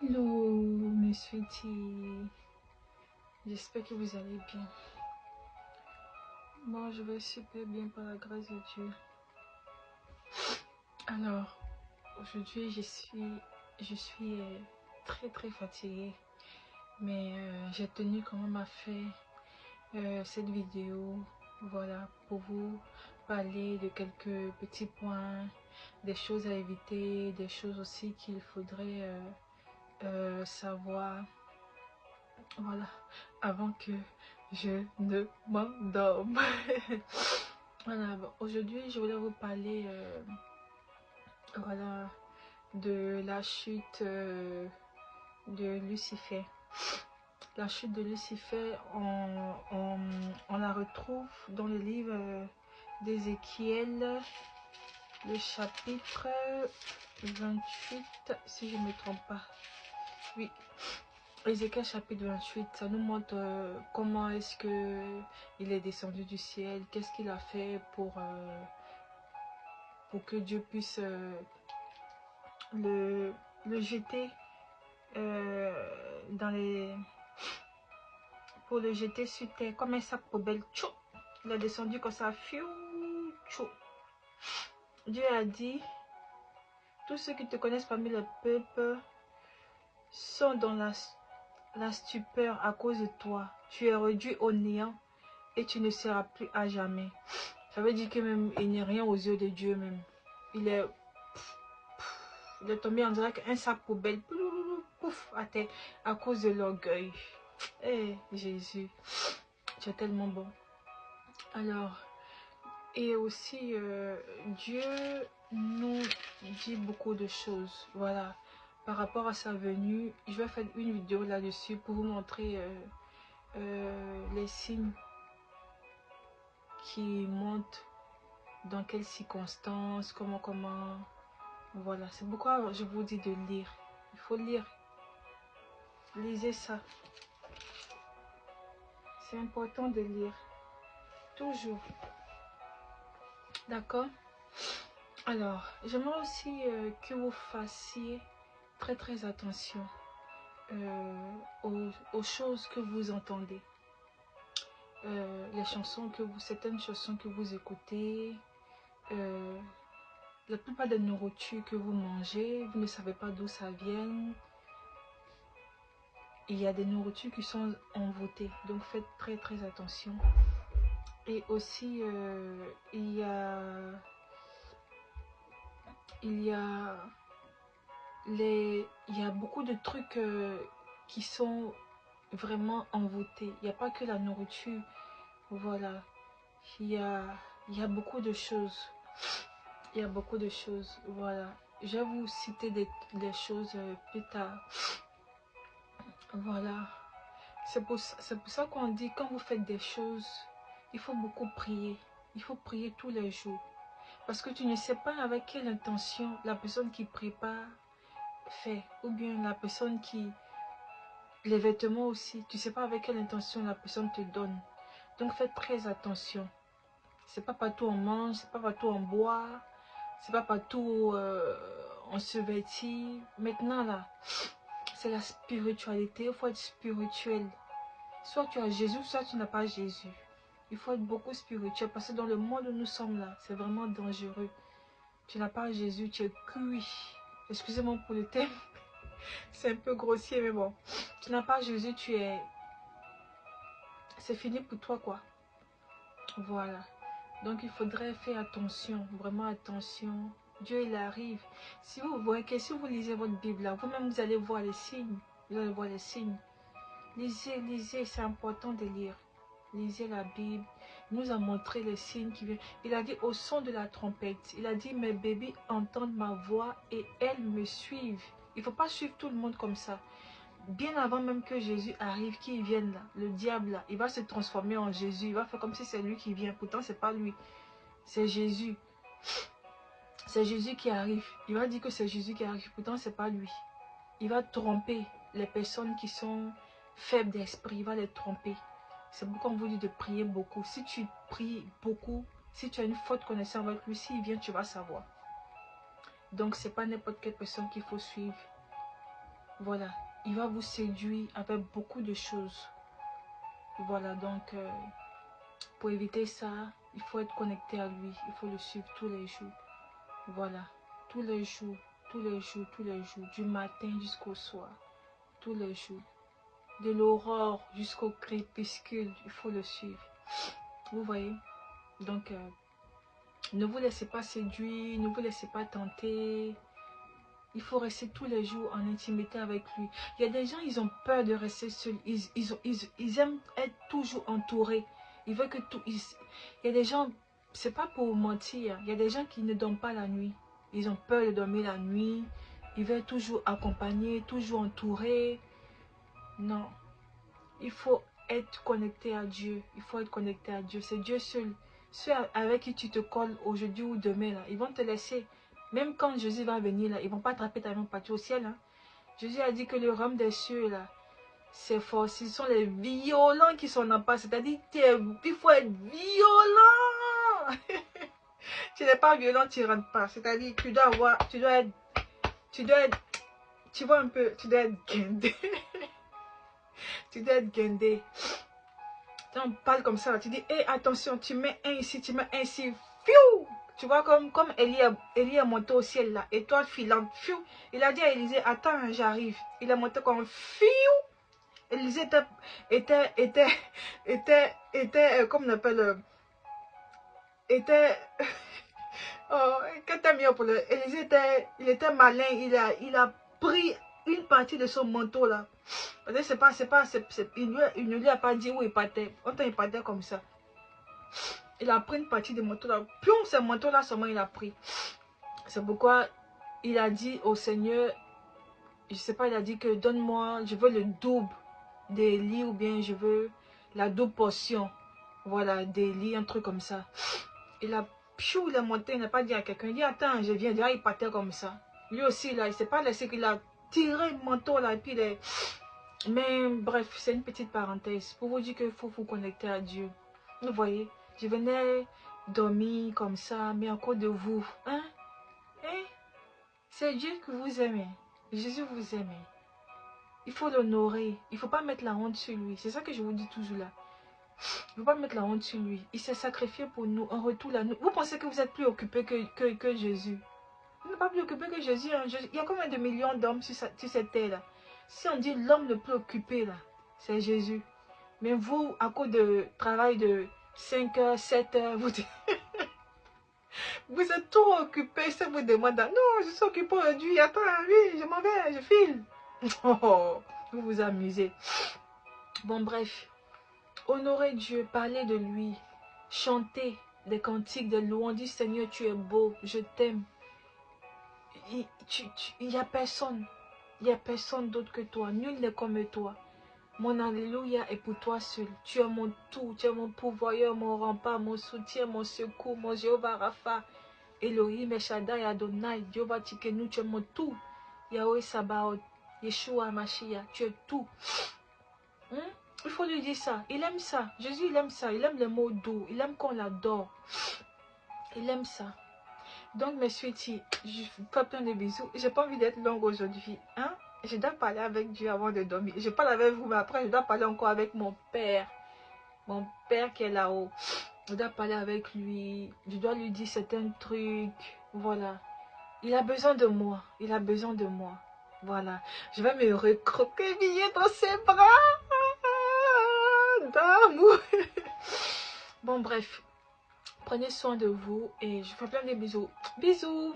Hello mes sweeties, j'espère que vous allez bien. Moi je vais super bien par la grâce de Dieu. Alors aujourd'hui je suis très fatiguée, mais j'ai tenu quand même à faire cette vidéo, voilà, pour vous parler de quelques petits points, des choses à éviter, des choses aussi qu'il faudrait savoir, voilà, avant que je ne m'endorme. Voilà, bon, aujourd'hui je voulais vous parler voilà, de la chute de Lucifer. La chute de Lucifer, on la retrouve dans le livre d'Ézéchiel, le chapitre 28, si je ne me trompe pas. Oui, Ézéchiel chapitre 28, ça nous montre comment est-ce que il est descendu du ciel, qu'est-ce qu'il a fait pour que Dieu puisse le jeter dans les... pour le jeter sur terre comme un sac poubelle. Tchou, il est descendu comme ça. Fiou, tchou. Dieu a dit, tous ceux qui te connaissent parmi le peuple sont dans la stupeur à cause de toi. Tu es réduit au néant et tu ne seras plus à jamais. Ça veut dire que même il n'est rien aux yeux de Dieu même. Il est tombé en direct un sac poubelle, pouf, à terre, à cause de l'orgueil. Eh Jésus, tu es tellement bon. Alors, et aussi Dieu nous dit beaucoup de choses, voilà, par rapport à sa venue. Je vais faire une vidéo là-dessus pour vous montrer les signes qui montrent dans quelles circonstances, comment, voilà. C'est pourquoi je vous dis de lire. Il faut lire. Lisez ça. C'est important de lire. Toujours. D'accord? Alors, j'aimerais aussi que vous fassiez très attention aux choses que vous entendez. Les chansons certaines chansons que vous écoutez, la plupart des nourritures que vous mangez, vous ne savez pas d'où ça vient. Il y a des nourritures qui sont envoûtées, donc faites très attention. Et aussi, il y a beaucoup de trucs qui sont vraiment envoûtés. Il n'y a pas que la nourriture, voilà. Il y a beaucoup de choses. Il y a beaucoup de choses, voilà. Je vais vous citer des choses plus tard. Voilà. C'est pour ça qu'on dit, quand vous faites des choses, il faut beaucoup prier. Il faut prier tous les jours. Parce que tu ne sais pas avec quelle intention la personne qui prépare fait. Ou bien la personne qui... Les vêtements aussi. Tu ne sais pas avec quelle intention la personne te donne. Donc faites très attention. C'est pas partout on mange, c'est pas partout on boit, c'est pas partout on se vêtit. Maintenant là, c'est la spiritualité. Il faut être spirituel. Soit tu as Jésus, soit tu n'as pas Jésus. Il faut être beaucoup spirituel parce que dans le monde où nous sommes là, c'est vraiment dangereux. Tu n'as pas Jésus, tu es cuit. Excusez-moi pour le thème. C'est un peu grossier, mais bon. Tu n'as pas Jésus, tu es... C'est fini pour toi, quoi. Voilà. Donc, il faudrait faire attention, vraiment attention. Dieu, il arrive. Si vous voyez que si vous lisez votre Bible, là, vous-même, vous allez voir les signes. Vous allez voir les signes. Lisez, c'est important de lire. Lisez la Bible. Il nous a montré les signes qui viennent. Il a dit au son de la trompette. Il a dit, mes bébés entendent ma voix et elles me suivent. Il ne faut pas suivre tout le monde comme ça. Bien avant même que Jésus arrive, qu'il vienne là, le diable là, il va se transformer en Jésus. Il va faire comme si c'est lui qui vient. Pourtant, c'est pas lui. C'est Jésus. C'est Jésus qui arrive. Il va dire que c'est Jésus qui arrive. Pourtant, c'est pas lui. Il va tromper les personnes qui sont faibles d'esprit. Il va les tromper. C'est pourquoi on vous dit de prier beaucoup. Si tu pries beaucoup, si tu as une forte connaissance avec lui, s'il vient, tu vas savoir. Donc, c'est pas n'importe quelle personne qu'il faut suivre. Voilà, il va vous séduire avec beaucoup de choses. Voilà, donc pour éviter ça, il faut être connecté à lui. Il faut le suivre tous les jours. Voilà, tous les jours, tous les jours, tous les jours, du matin jusqu'au soir, tous les jours. De l'aurore jusqu'au crépuscule, il faut le suivre. Vous voyez? Donc, ne vous laissez pas séduire, ne vous laissez pas tenter. Il faut rester tous les jours en intimité avec lui. Il y a des gens, ils ont peur de rester seuls. Ils aiment être toujours entourés. Ils veulent que tout... Il y a des gens, c'est pas pour mentir. Il y a des gens qui ne dorment pas la nuit. Ils ont peur de dormir la nuit. Ils veulent toujours accompagner, toujours entourés. Non. Il faut être connecté à Dieu. Il faut être connecté à Dieu. C'est Dieu seul. Ceux avec qui tu te colles aujourd'hui ou demain, là, ils vont te laisser. Même quand Jésus va venir, là, ils ne vont pas attraper ta main partir au ciel. Hein. Jésus a dit que le royaume des cieux, là, c'est fort. Ce sont les violents qui sont en passe. C'est-à-dire qu'il faut être violent. Tu n'es pas violent, tu ne rentres pas. C'est-à-dire que tu dois avoir, tu dois être, tu vois un peu, tu dois être guindé. Tu dois être guindé. On parle comme ça, tu dis, hey, attention, tu mets un ici, tu mets un ici, fiou! Tu vois, comme Élie est monté au ciel là, étoile filante, fiou! Il a dit à Élisée, attends, j'arrive. Il est monté comme fiou! Élisée était, comme on appelle, était, oh, quand t'as mis pour le, Élisée il était malin, il a pris une partie de son manteau là. Il ne lui a pas dit où il partait. Autant il partait comme ça. Il a pris une partie de manteau là. Pion, ce manteau là seulement il a pris. C'est pourquoi il a dit au Seigneur, je sais pas, il a dit que donne-moi, je veux le double des lits ou bien je veux la double portion. Voilà, des lits, un truc comme ça. Il a piou, il est monté, il n'a pas dit à quelqu'un, il dit attends, je viens. Là, il partait comme ça. Lui aussi là, il s'est pas laissé qu'il a tiré le manteau là et puis il est... Mais bref, c'est une petite parenthèse pour vous dire qu'il faut vous connecter à Dieu. Vous voyez, je venais dormir comme ça, mais à cause de vous. Hein? Hein? C'est Dieu que vous aimez. Jésus vous aime. Il faut l'honorer. Il ne faut pas mettre la honte sur lui. C'est ça que je vous dis toujours là. Il ne faut pas mettre la honte sur lui. Il s'est sacrifié pour nous. En retour là, vous pensez que vous êtes plus occupé que Jésus? Vous n'êtes pas plus occupé que Jésus, hein? Il y a combien de millions d'hommes sur cette terre là? Si on dit l'homme le plus occupé là, c'est Jésus. Mais vous, à cause de travail de 5 heures, 7 heures, vous êtes trop occupé. Ça vous demande, non, je suis occupé aujourd'hui. Attends, oui, je m'en vais, je file. Oh, vous vous amusez. Bon, bref. Honorez Dieu, parlez de lui. Chantez des cantiques, des louanges. Dis Seigneur, tu es beau, je t'aime. Il n'y a personne. Il n'y a personne d'autre que toi. Nul n'est comme toi. Mon alléluia est pour toi seul. Tu es mon tout. Tu es mon pourvoyeur, mon rempart, mon soutien, mon secours, mon Jéhovah Rapha. Elohim, Eshadai, Adonai, Jéhovah Tikenu, tu es mon tout. Yahweh Sabaoth, Yeshua Mashiach, tu es tout. Il faut lui dire ça. Il aime ça. Jésus, il aime ça. Il aime les mots doux. Il aime qu'on l'adore. Il aime ça. Donc, mes sweeties, je vous fais plein de bisous. J'ai pas envie d'être longue aujourd'hui. Hein? Je dois parler avec Dieu avant de dormir. Je parle avec vous, mais après, je dois parler encore avec mon père. Mon père qui est là-haut. Je dois parler avec lui. Je dois lui dire certains trucs. Voilà. Il a besoin de moi. Il a besoin de moi. Voilà. Je vais me recroqueviller dans ses bras d'amour. Bon, bref. Prenez soin de vous et je vous fais plein de bisous. Bisous.